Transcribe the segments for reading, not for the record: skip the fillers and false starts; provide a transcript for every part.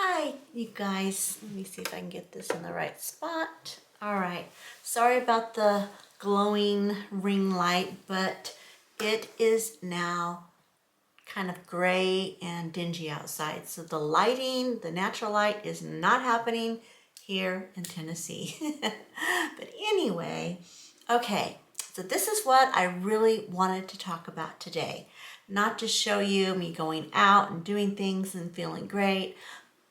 Hi, you guys. Let me see if I can get this in the right spot. All right. Sorry about the glowing ring light, but it is now kind of gray and dingy outside. So the lighting, the natural light is not happening here in Tennessee. But anyway, okay. So this is what I really wanted to talk about today. Not to show you me going out and doing things and feeling great,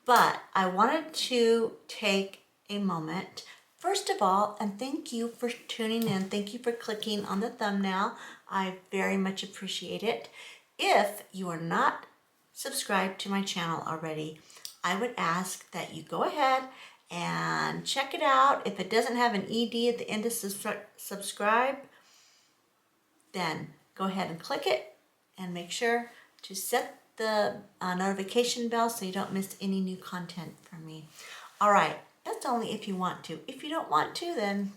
but I wanted to take a moment, first of all, and thank you for tuning in. Thank you for clicking on the thumbnail. I very much appreciate it. If you are not subscribed to my channel already, I would ask that you go ahead and check it out. If it doesn't have an ED at the end of subscribe, then go ahead and click it and make sure to set the notification bell so you don't miss any new content from me. All right, that's only if you want to. If you don't want to, then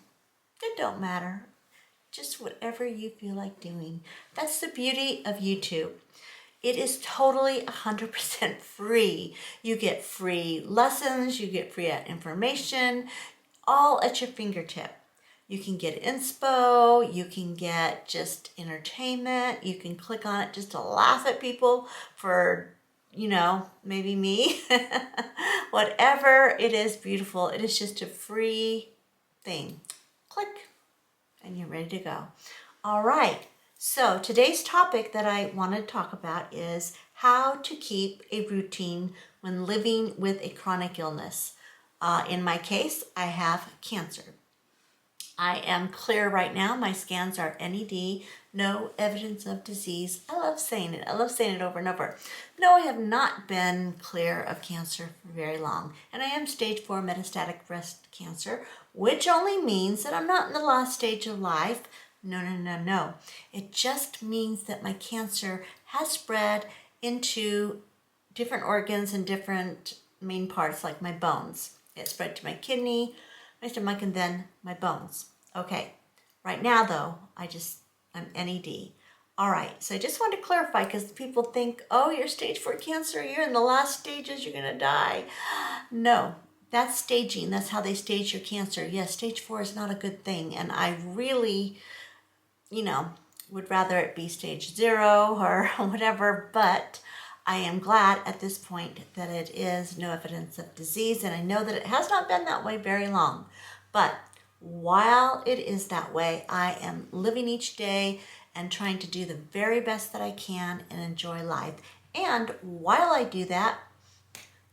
it don't matter. Just whatever you feel like doing. That's the beauty of YouTube. It is totally 100% free. You get free lessons, you get free information, all at your fingertip. You can get inspo, you can get just entertainment, you can click on it just to laugh at people for, maybe me. Whatever it is, beautiful. It is just a free thing. Click, and you're ready to go. All right. So today's topic that I want to talk about is how to keep a routine when living with a chronic illness. In my case, I have cancer. I am clear right now. My scans are NED, no evidence of disease. I love saying it. I love saying it over and over. No, I have not been clear of cancer for very long. And I am stage 4 metastatic breast cancer, which only means that I'm not in the last stage of life. No. It just means that my cancer has spread into different organs and different main parts, like my bones. It spread to my kidney, my stomach, and then my bones. Okay, right now though, I'm NED. All right, so I just want to clarify because people think, oh, you're stage 4 cancer, you're in the last stages, you're gonna die. No, that's staging. That's how they stage your cancer. Yes, stage 4 is not a good thing, and I really, would rather it be stage 0 or whatever, but I am glad at this point that it is no evidence of disease, and I know that it has not been that way very long. But while it is that way, I am living each day and trying to do the very best that I can and enjoy life. And while I do that,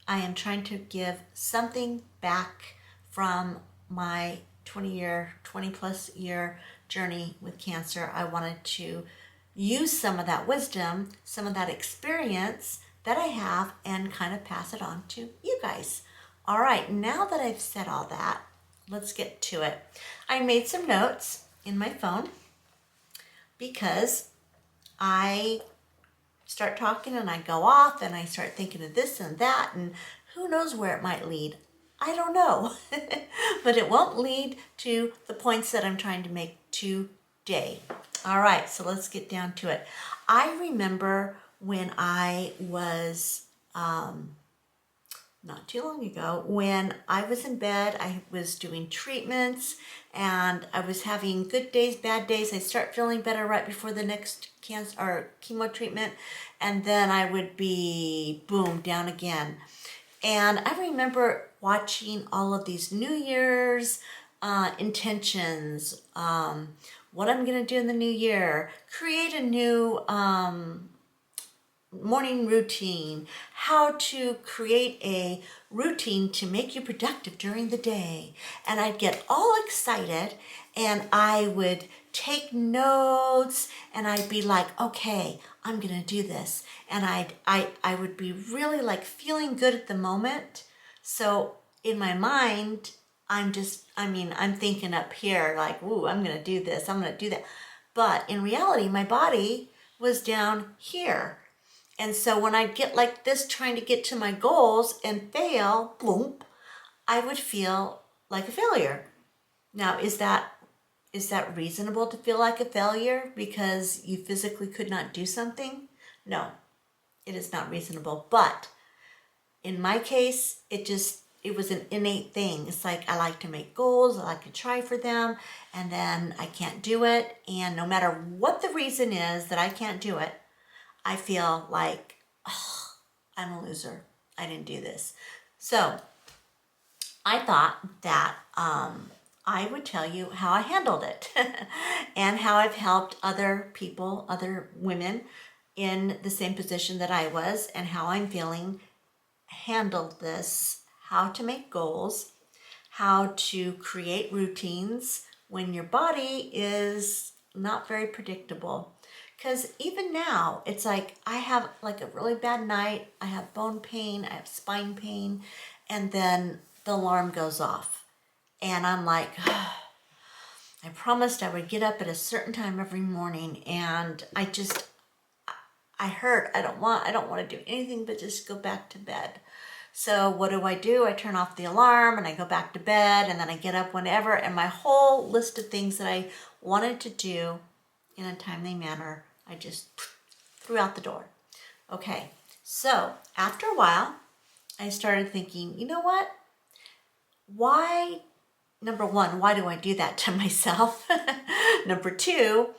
I am trying to give something back from my 20 plus year journey with cancer. I wanted to use some of that wisdom, some of that experience that I have, and kind of pass it on to you guys. All right, now that I've said all that, let's get to it. I made some notes in my phone because I start talking and I go off and I start thinking of this and that, and who knows where it might lead. I don't know, but it won't lead to the points that I'm trying to make today. All right, so let's get down to it. I remember when I was, not too long ago, when I was in bed, I was doing treatments and I was having good days, bad days. I start feeling better right before the next cancer or chemo treatment, and then I would be, boom, down again. And I remember watching all of these New Year's intentions, what I'm going to do in the new year, create a new morning routine, how to create a routine to make you productive during the day. And I'd get all excited and I would take notes and I'd be like, okay, I'm gonna do this. And I would be really like feeling good at the moment. So in my mind, I'm thinking up here like, ooh, I'm gonna do this, I'm gonna do that. But in reality, my body was down here. And so when I'd get like this trying to get to my goals and fail, boom, I would feel like a failure. Now, is that reasonable to feel like a failure because you physically could not do something? No, it is not reasonable. But In my case, it was an innate thing. It's like I like to make goals, I like to try for them, and then I can't do it. And no matter what the reason is that I can't do it, I feel like, oh, I'm a loser. I didn't do this. So I thought that I would tell you how I handled it and how I've helped other people, other women in the same position that I was, and how I'm feeling handle this, how to make goals, how to create routines when your body is not very predictable. Because even now, it's like I have like a really bad night, I have bone pain, I have spine pain, and then the alarm goes off. And I'm like, I promised I would get up at a certain time every morning, and I hurt. I don't want to do anything but just go back to bed. So what do? I turn off the alarm and I go back to bed, and then I get up whenever, and my whole list of things that I wanted to do in a timely manner, I just threw out the door. Okay, so after a while, I started thinking, you know what? Why, number one, why do I do that to myself? Number two,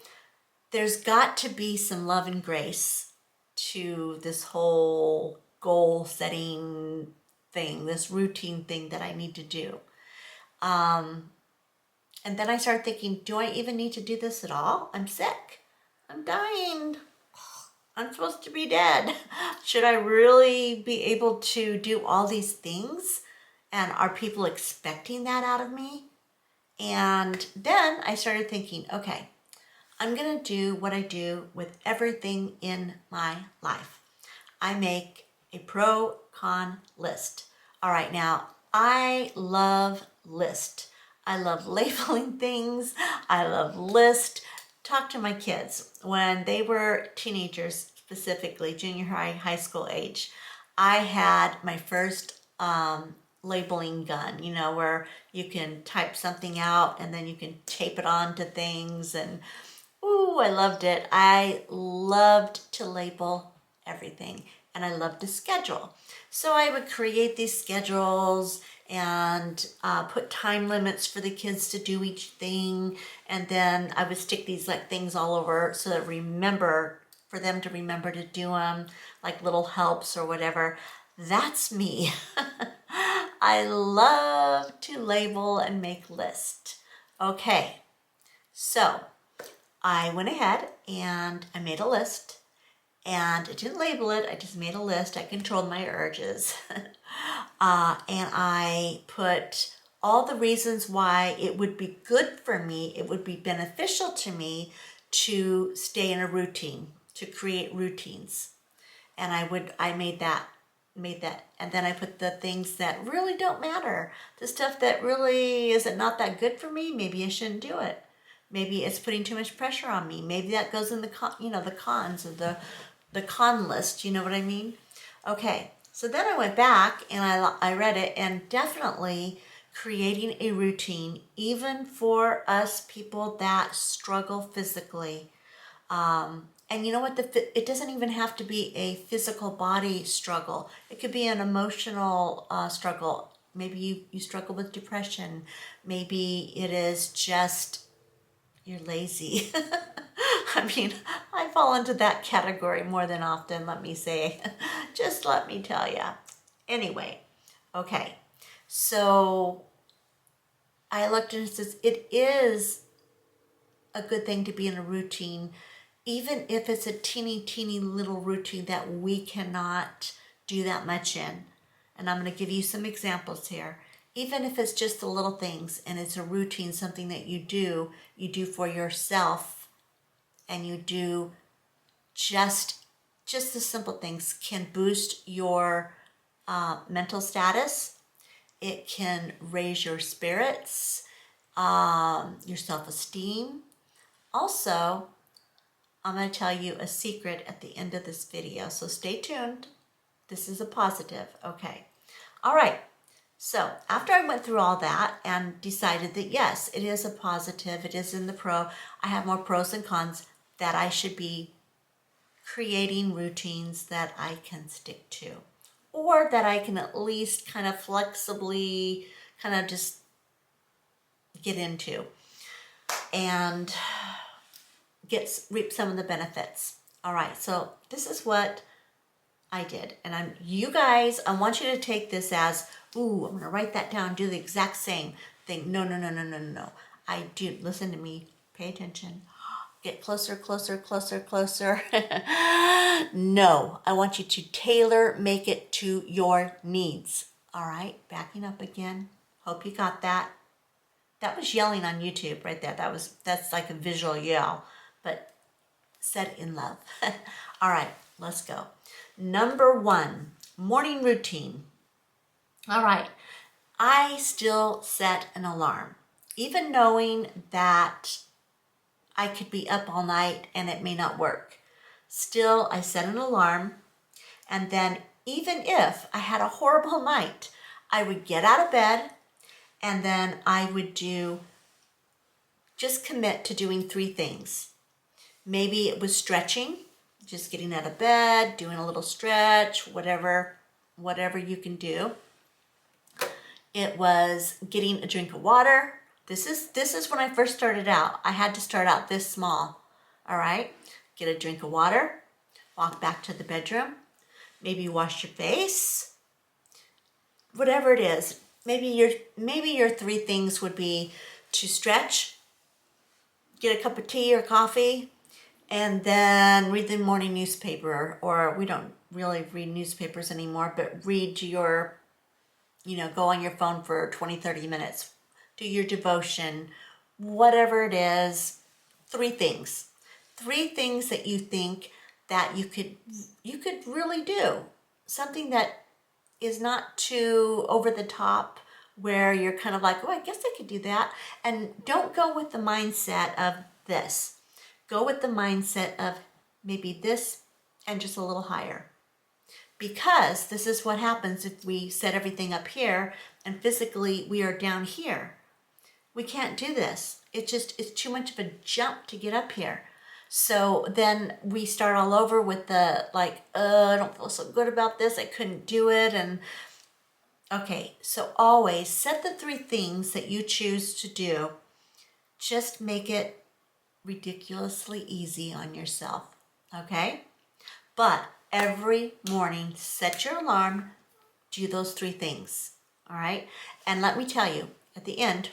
there's got to be some love and grace to this whole goal setting thing, this routine thing that I need to do. And then I started thinking, do I even need to do this at all? I'm sick. I'm dying. I'm supposed to be dead. Should I really be able to do all these things? And are people expecting that out of me? And then I started thinking, okay, I'm going to do what I do with everything in my life. I make a pro-con list. All right, now I love list. I love labeling things. I love list. Talk to my kids. When they were teenagers, specifically junior high, high school age, I had my first labeling gun, you know, where you can type something out and then you can tape it onto things, and ooh, I loved it. I loved to label everything, and I loved to schedule. So I would create these schedules and put time limits for the kids to do each thing, and then I would stick these like things all over so that for them to remember to do them, like little helps or whatever. That's me. I love to label and make lists. Okay, so I went ahead and I made a list, and I didn't label it, I just made a list. I controlled my urges. And I put all the reasons why it would be good for me, it would be beneficial to me to stay in a routine, to create routines. And I made that, and then I put the things that really don't matter, the stuff that really isn't not that good for me. Maybe I shouldn't do it. Maybe it's putting too much pressure on me. Maybe that goes in the the cons of the con list. You know what I mean? Okay. So then I went back and I read it, and definitely creating a routine, even for us people that struggle physically. And you know what? It doesn't even have to be a physical body struggle. It could be an emotional struggle. Maybe you struggle with depression. Maybe it is just you're lazy. I mean, I fall into that category more than often, let me say. Just let me tell you. Anyway, okay. So I looked and it says it is a good thing to be in a routine, even if it's a teeny little routine that we cannot do that much in. And I'm going to give you some examples here. Even if it's just the little things and it's a routine, something that you do for yourself, and you do just the simple things can boost your mental status. It can raise your spirits, your self-esteem. Also, I'm going to tell you a secret at the end of this video, so stay tuned. This is a positive, okay? All right, so after I went through all that and decided that yes, it is a positive, it is in the pro, I have more pros and cons, that I should be creating routines that I can stick to. or that I can at least kind of flexibly kind of just get into and reap some of the benefits. All right, so this is what I did. And you guys, I want you to take this as, ooh, I'm gonna write that down, do the exact same thing. No, no, no, no, no, no, no. I do, listen to me, pay attention. Get closer, closer, closer, closer. No, I want you to tailor make it to your needs. All right, backing up again. Hope you got that. That was yelling on YouTube right there. That's like a visual yell, but said in love. All right, let's go. Number 1, morning routine. All right, I still set an alarm, even knowing that I could be up all night and it may not work. Still, I set an alarm, and then even if I had a horrible night, I would get out of bed, and then I would just commit to doing 3 things. Maybe it was stretching, just getting out of bed, doing a little stretch, whatever you can do. It was getting a drink of water. This is when I first started out. I had to start out this small. All right, get a drink of water, walk back to the bedroom, maybe wash your face, whatever it is. Maybe your 3 things would be to stretch, get a cup of tea or coffee, and then read the morning newspaper. Or we don't really read newspapers anymore, but read your, go on your phone for 20, 30 minutes. Do your devotion, whatever it is. 3 things. 3 things that you think that you could really do. Something that is not too over the top, where you're kind of like, oh, I guess I could do that. And don't go with the mindset of this. Go with the mindset of maybe this and just a little higher. Because this is what happens if we set everything up here and physically we are down here. We can't do this. It's too much of a jump to get up here. So then we start all over with the like, I don't feel so good about this. I couldn't do it. And okay, so always set the 3 things that you choose to do. Just make it ridiculously easy on yourself, okay? But every morning, set your alarm, do those 3 things, all right? And let me tell you, at the end,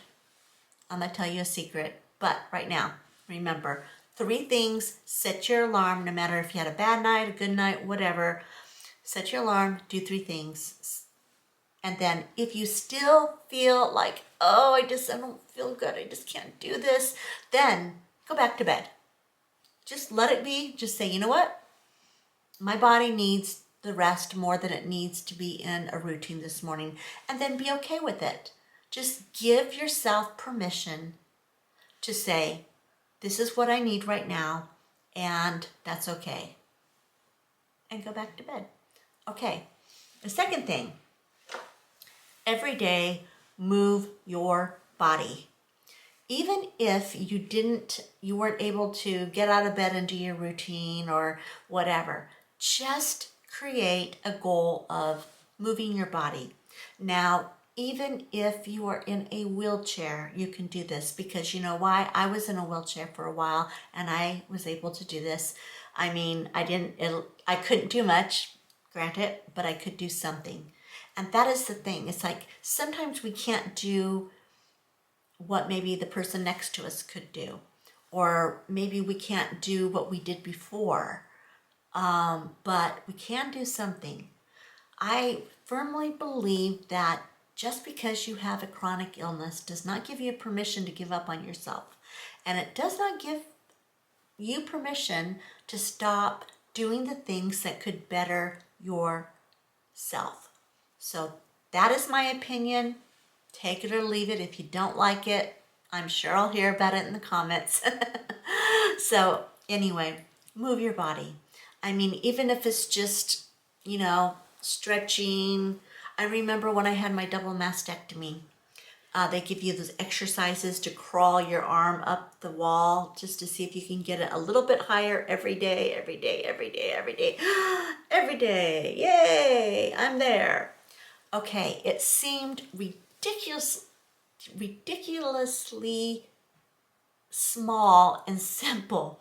I'm gonna tell you a secret, but right now, remember, 3 things, set your alarm, no matter if you had a bad night, a good night, whatever, set your alarm, do 3 things. And then if you still feel like, oh, I don't feel good, I just can't do this, then go back to bed. Just let it be. Just say, you know what? My body needs the rest more than it needs to be in a routine this morning. And then be okay with it. Just give yourself permission to say, this is what I need right now, and that's okay. And go back to bed. Okay. The second thing, every day, move your body. Even if you weren't able to get out of bed and do your routine or whatever, just create a goal of moving your body. Now, even if you are in a wheelchair, you can do this, because you know why? I was in a wheelchair for a while and I was able to do this. I mean, I couldn't do much, granted, but I could do something. And that is the thing. It's like sometimes we can't do what maybe the person next to us could do, or maybe we can't do what we did before, but we can do something. I firmly believe that just because you have a chronic illness does not give you permission to give up on yourself, and it does not give you permission to stop doing the things that could better yourself. So that is my opinion. Take it or leave it. If you don't like it, I'm sure I'll hear about it in the comments. So anyway, move your body. I mean, even if it's just, stretching. I remember when I had my double mastectomy, they give you those exercises to crawl your arm up the wall just to see if you can get it a little bit higher every day, every day, every day, every day, every every day. Yay, I'm there. Okay, it seemed ridiculously small and simple,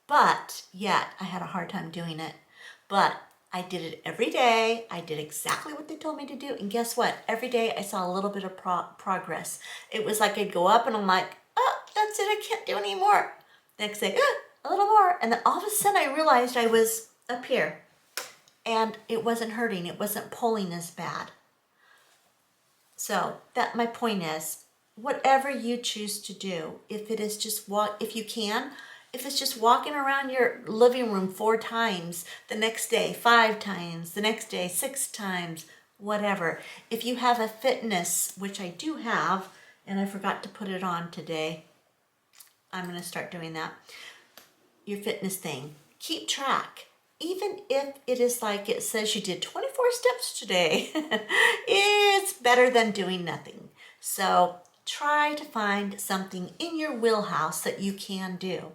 but yet I had a hard time doing it. But I did it every day. I did exactly what they told me to do. And guess what? Every day I saw a little bit of progress. It was like I'd go up and I'm like, oh, that's it. I can't do any more. Next day, a little more. And then all of a sudden I realized I was up here and it wasn't hurting. It wasn't pulling as bad. So that my point is, whatever you choose to do, if it is just if you can, if it's just walking around your living room 4 times, the next day 5 times, the next day 6 times, whatever. If you have a fitness, which I do have, and I forgot to put it on today, I'm going to start doing that. Your fitness thing, keep track. Even if it is like it says you did 24 steps today, it's better than doing nothing. So try to find something in your wheelhouse that you can do.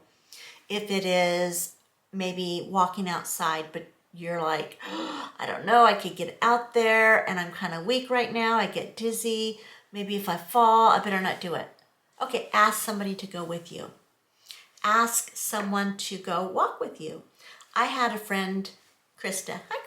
If it is maybe walking outside, but you're like, oh, I don't know, I could get out there and I'm kind of weak right now. I get dizzy. Maybe if I fall, I better not do it. Okay, ask somebody to go with you. Ask someone to go walk with you. I had a friend, Krista. Hi,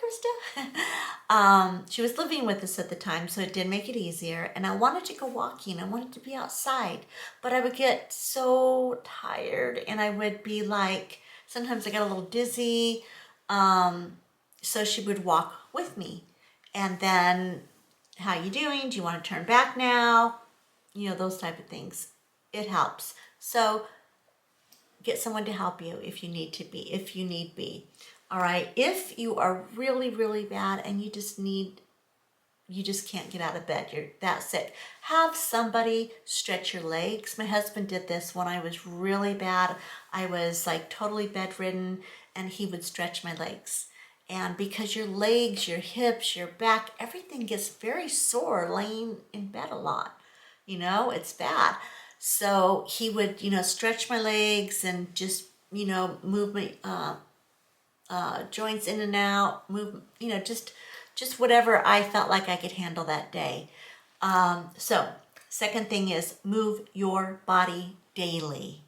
Krista. She was living with us at the time, so it did make it easier. And I wanted to go walking. I wanted to be outside. But I would get so tired, and I would be like, sometimes I got a little dizzy. So she would walk with me. And then, how you doing? Do you want to turn back now? You know, those type of things. It helps. So get someone to help you if you need be. All right. If you are really, really bad and you just can't get out of bed, you're that sick, have somebody stretch your legs. My husband did this when I was really bad. I was like totally bedridden, and he would stretch my legs. And because your legs, your hips, your back, everything gets very sore laying in bed a lot. You know, it's bad. So he would, stretch my legs and just, move my joints in and out, move, just whatever I felt like I could handle that day. So second thing is move your body daily,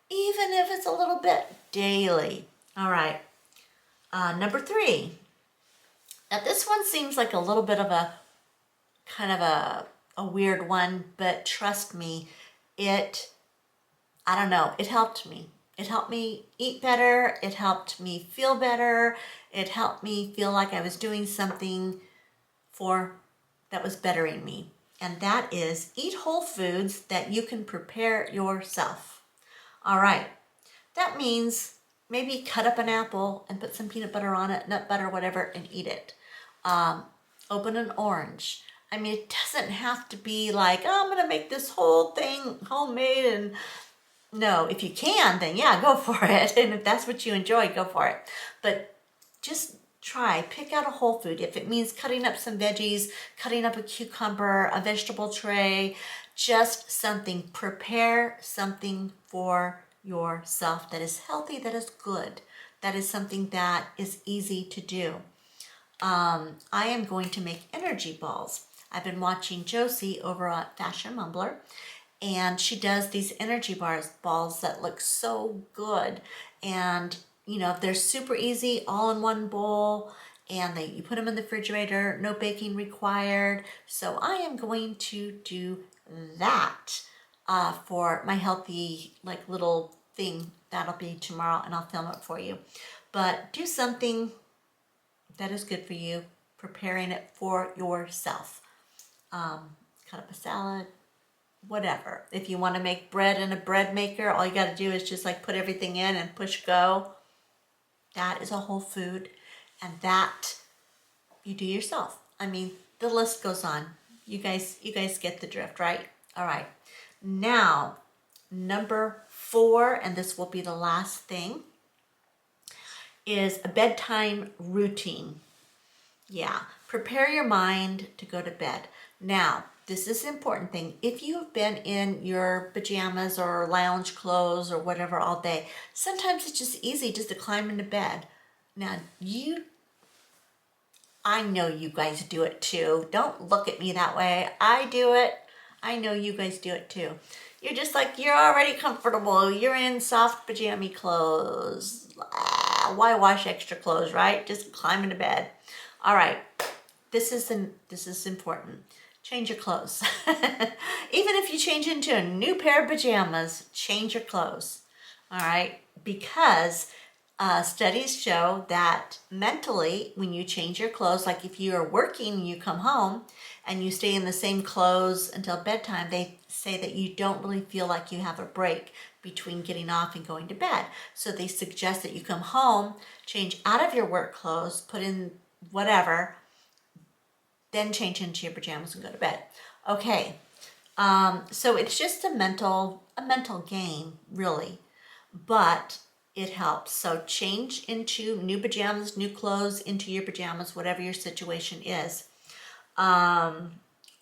even if it's a little bit daily. All right. Number 3. Now this one seems like a little bit of a kind of a weird one, but trust me, it helped me. It helped me eat better. It helped me feel better. It helped me feel like I was doing something that was bettering me. And that is eat whole foods that you can prepare yourself. All right. That means maybe cut up an apple and put some peanut butter on it, nut butter, whatever, and eat it. Open an orange. I mean, it doesn't have to be like, oh, I'm going to make this whole thing homemade. And no, if you can, then yeah, go for it. And if that's what you enjoy, go for it. But just pick out a whole food. If it means cutting up some veggies, cutting up a cucumber, a vegetable tray, just something. Prepare something for yourself that is healthy, that is good, that is something that is easy to do. I am going to make energy balls. I've been watching Josie over at Fashion Mumbler, and she does these energy balls that look so good. And, they're super easy, all in one bowl, and you put them in the refrigerator, no baking required. So I am going to do that for my healthy, little thing. That'll be tomorrow, and I'll film it for you. But do something that is good for you, preparing it for yourself. Cut up a salad, whatever. If you want to make bread in a bread maker, all you got to do is just put everything in and push go. That is a whole food, and that you do yourself. I mean, the list goes on. You guys get the drift, right? All right. Now, number 4, and this will be the last thing, is a bedtime routine. Yeah, prepare your mind to go to bed. Now, this is an important thing. If you've been in your pajamas or lounge clothes or whatever all day, sometimes it's just easy just to climb into bed. Now, you I know you guys do it too. Don't look at me that way. I do it. I know you guys do it too. You're just like, you're already comfortable. You're in soft pajama clothes. Why wash extra clothes, right? Just climb into bed. All right. This is important. Change your clothes. Even if you change into a new pair of pajamas, change your clothes. All right? Because studies show that mentally, when you change your clothes, like if you are working and you come home and you stay in the same clothes until bedtime, they say that you don't really feel like you have a break between getting off and going to bed. So they suggest that you come home, change out of your work clothes, put in whatever, then change into your pajamas and go to bed. Okay, so it's just a mental game, really, but it helps. So change into new pajamas, new clothes, into your pajamas, whatever your situation is.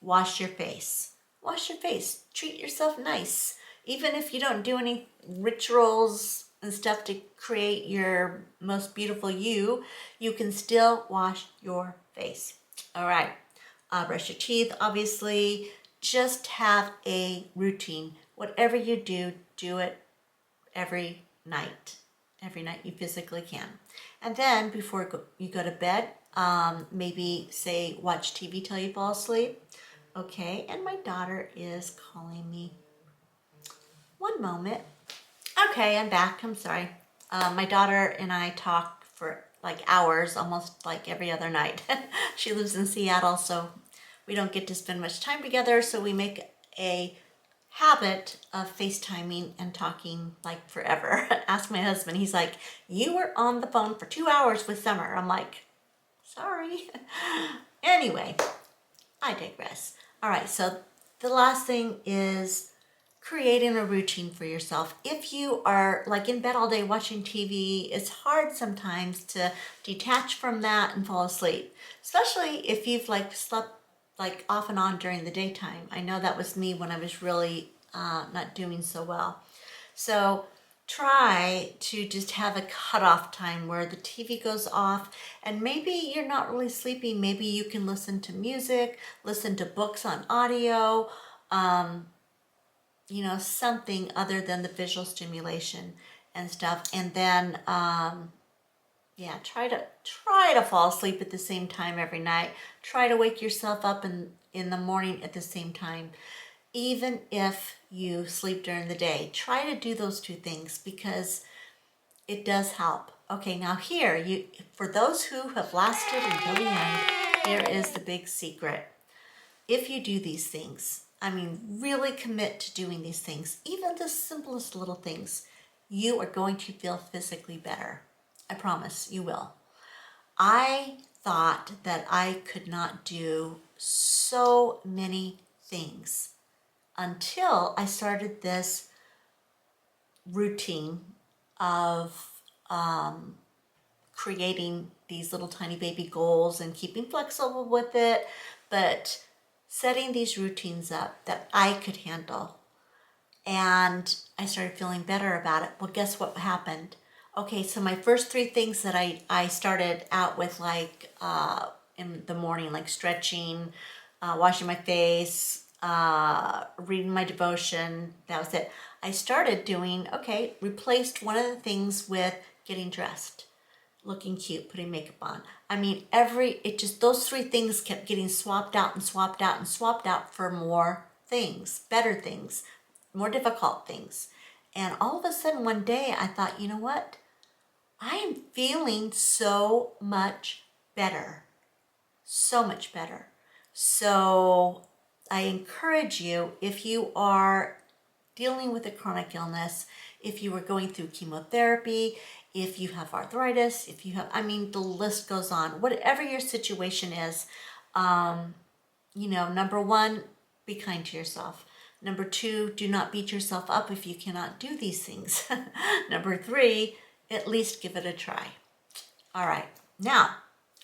Wash your face. Wash your face. Treat yourself nice. Even if you don't do any rituals and stuff to create your most beautiful you, you can still wash your face. All right. Brush your teeth, obviously. Just have a routine. Whatever you do, do it every night. Every night you physically can. And then before you go to bed, maybe say watch TV till you fall asleep. Okay, and my daughter is calling me. One moment. Okay, I'm back. I'm sorry. My daughter and I talk for like hours, almost like every other night. She lives in Seattle, so we don't get to spend much time together, so we make a habit of FaceTiming and talking like forever. Ask my husband, he's like, you were on the phone for 2 hours with Summer. I'm like, sorry. Anyway, I digress. All right, so the last thing is creating a routine for yourself. If you are like in bed all day watching TV, it's hard sometimes to detach from that and fall asleep, especially if you've like slept like off and on during the daytime. I know that was me when I was really not doing so well. So try to just have a cutoff time where the TV goes off, and maybe you're not really sleeping. Maybe you can listen to music, listen to books on audio, you know, something other than the visual stimulation and stuff. And then, yeah, try to fall asleep at the same time every night. Try to wake yourself up in the morning at the same time. Even if you sleep during the day, try to do those two things because it does help. Okay, now here, for those who have lasted until the end, here is the big secret. If you do these things, I mean, really commit to doing these things, even the simplest little things, you are going to feel physically better. I promise you will. I thought that I could not do so many things until I started this routine of creating these little tiny baby goals and keeping flexible with it, but setting these routines up that I could handle. And I started feeling better about it. Well, guess what happened? Okay, so my first three things that I started out with, like in the morning, like stretching, washing my face, reading my devotion, that was it. I started doing, okay, replaced one of the things with getting dressed, looking cute, putting makeup on. I mean, those three things kept getting swapped out and swapped out and swapped out for more things, better things, more difficult things. And all of a sudden one day I thought, you know what? I am feeling so much better. So much better. So I encourage you, if you are dealing with a chronic illness, if you are going through chemotherapy, if you have arthritis, if you have, I mean, the list goes on. Whatever your situation is, you know, number one, be kind to yourself. Number two, do not beat yourself up if you cannot do these things. Number three, at least give it a try. All right, now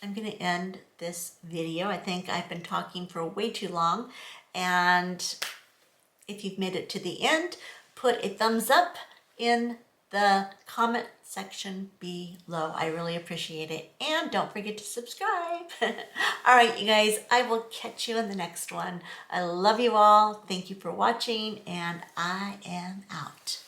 I'm going to end this video. I think I've been talking for way too long, and if you've made it to the end, put a thumbs up in the comment section below. I really appreciate it. And don't forget to subscribe. All right, you guys, I will catch you in the next one. I love you all. Thank you for watching, and I am out.